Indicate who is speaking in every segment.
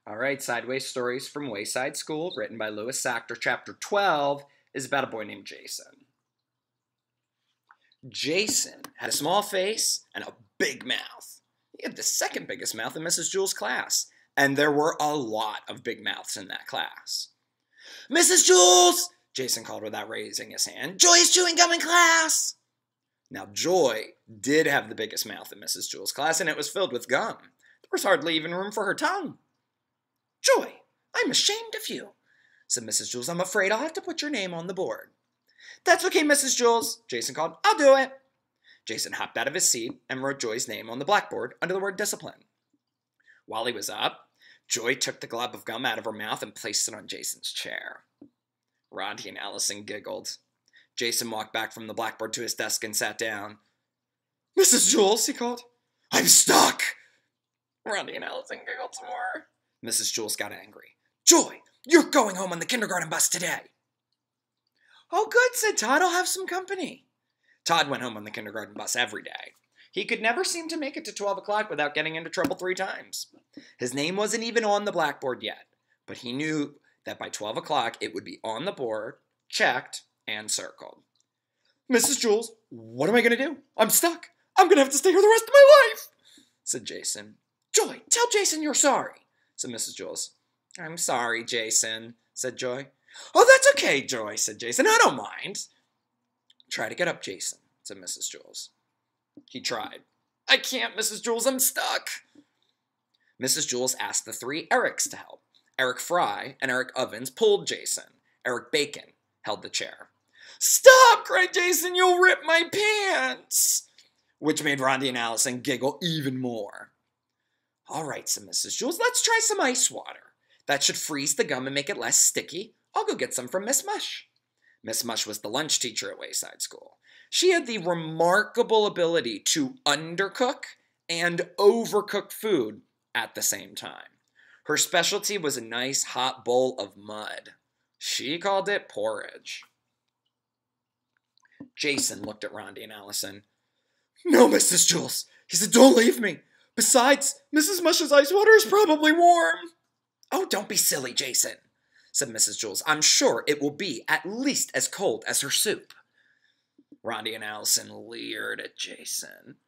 Speaker 1: All right, Sideways Stories from Wayside School, written by Louis Sachar. Chapter 12 is about a boy named Jason. Jason had a small face and a big mouth. He had the second biggest mouth in Mrs. Jewell's class, and there were a lot of big mouths in that class. "Mrs. Jewells!" Jason called without raising his hand. "Joy is chewing gum in class!" Now, Joy did have the biggest mouth in Mrs. Jewell's class, and it was filled with gum. There was hardly even room for her tongue. "Joy, I'm ashamed of you," said Mrs. Jewells. "I'm afraid I'll have to put your name on the board." "That's okay, Mrs. Jewells," Jason called. "I'll do it." Jason hopped out of his seat and wrote Joy's name on the blackboard under the word discipline. While he was up, Joy took the glob of gum out of her mouth and placed it on Jason's chair. Roddy and Allison giggled. Jason walked back from the blackboard to his desk and sat down. "Mrs. Jewells," he called, "I'm stuck." Roddy and Allison giggled some more. Mrs. Jewells got angry. "Joy, you're going home on the kindergarten bus today." "Oh, good," said Todd. "I'll have some company." Todd went home on the kindergarten bus every day. He could never seem to make it to 12 o'clock without getting into trouble 3 times. His name wasn't even on the blackboard yet, but he knew that by 12 o'clock it would be on the board, checked, and circled. "Mrs. Jewells, what am I going to do? I'm stuck. I'm going to have to stay here the rest of my life," said Jason. "Joy, tell Jason you're sorry," said Mrs. Jewells. "I'm sorry, Jason," said Joy. "Oh, that's okay, Joy," said Jason. "I don't mind." "Try to get up, Jason," said Mrs. Jewells. He tried. "I can't, Mrs. Jewells, I'm stuck." Mrs. Jewells asked the 3 Erics to help. Eric Fry and Eric Ovens pulled Jason. Eric Bacon held the chair. "Stop!" cried Jason. "You'll rip my pants!" Which made Roddy and Allison giggle even more. "All right," said Mrs. Jewells. "Let's try some ice water. That should freeze the gum and make it less sticky. I'll go get some from Miss Mush." Miss Mush was the lunch teacher at Wayside School. She had the remarkable ability to undercook and overcook food at the same time. Her specialty was a nice hot bowl of mud. She called it porridge. Jason looked at Roddy and Allison. "No, Mrs. Jewells," he said, "don't leave me. Besides, Mrs. Mush's ice water is probably warm." "Oh, don't be silly, Jason," said Mrs. Jewells. "I'm sure it will be at least as cold as her soup." Roddy and Allison leered at Jason.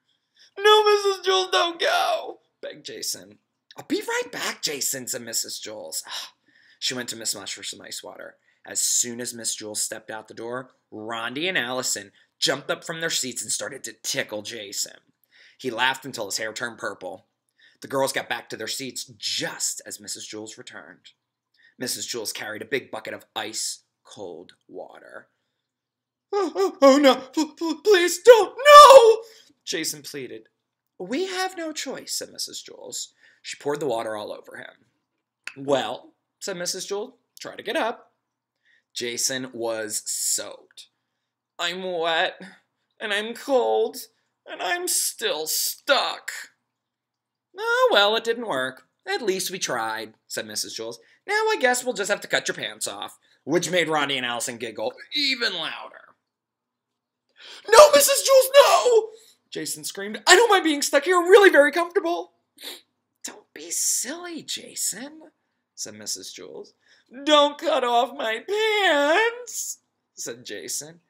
Speaker 1: "No, Mrs. Jewells, don't go," begged Jason. "I'll be right back, Jason," said Mrs. Jewells. She went to Miss Mush for some ice water. As soon as Miss Jewells stepped out the door, Roddy and Allison jumped up from their seats and started to tickle Jason. He laughed until his hair turned purple. The girls got back to their seats just as Mrs. Jewells returned. Mrs. Jewells carried a big bucket of ice-cold water. Oh, no, please don't, no!" Jason pleaded. "We have no choice," said Mrs. Jewells. She poured the water all over him. "Well," said Mrs. Jewells, "try to get up." Jason was soaked. "I'm wet, and I'm cold, and I'm still stuck." "Oh, well, it didn't work. At least we tried," said Mrs. Jewells. "Now I guess we'll just have to cut your pants off," which made Roddy and Allison giggle even louder. "No, Mrs. Jewells, no!" Jason screamed. "I don't mind being stuck here. I'm really very comfortable." "Don't be silly, Jason," said Mrs. Jewells. "Don't cut off my pants," said Jason.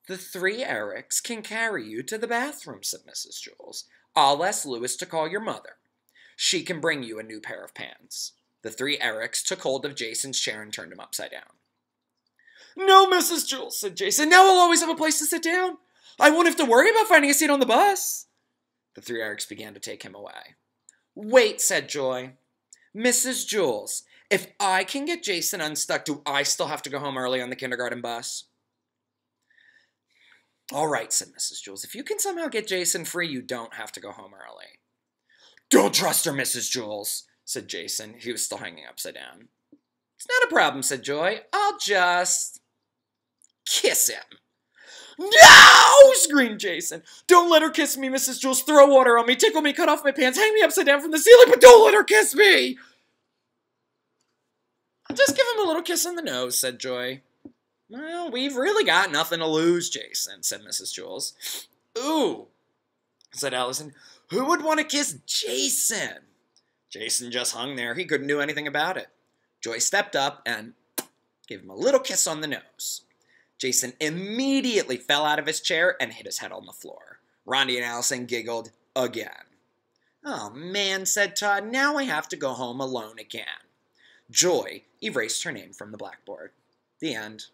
Speaker 1: "The 3 Erics can carry you to the bathroom," said Mrs. Jewells. "I'll ask Louis to call your mother. She can bring you a new pair of pants." The 3 Erics took hold of Jason's chair and turned him upside down. "No, Mrs. Jewells," said Jason. "Now I'll always have a place to sit down. I won't have to worry about finding a seat on the bus." The 3 Erics began to take him away. "Wait," said Joy. "Mrs. Jewells, if I can get Jason unstuck, do I still have to go home early on the kindergarten bus?" "All right," said Mrs. Jewells. "If you can somehow get Jason free, you don't have to go home early." "Don't trust her, Mrs. Jewells," said Jason. He was still hanging upside down. "It's not a problem," said Joy. "I'll just kiss him." "No!" screamed Jason. "Don't let her kiss me, Mrs. Jewells. Throw water on me, tickle me, cut off my pants, hang me upside down from the ceiling, but don't let her kiss me." "I'll just give him a little kiss on the nose," said Joy. "Well, we've really got nothing to lose, Jason," said Mrs. Jewells. "Ooh," said Allison. "Who would want to kiss Jason?" Jason just hung there. He couldn't do anything about it. Joy stepped up and gave him a little kiss on the nose. Jason immediately fell out of his chair and hit his head on the floor. Rondi and Allison giggled again. "Oh, man," said Todd, "now I have to go home alone again." Joy erased her name from the blackboard. The end.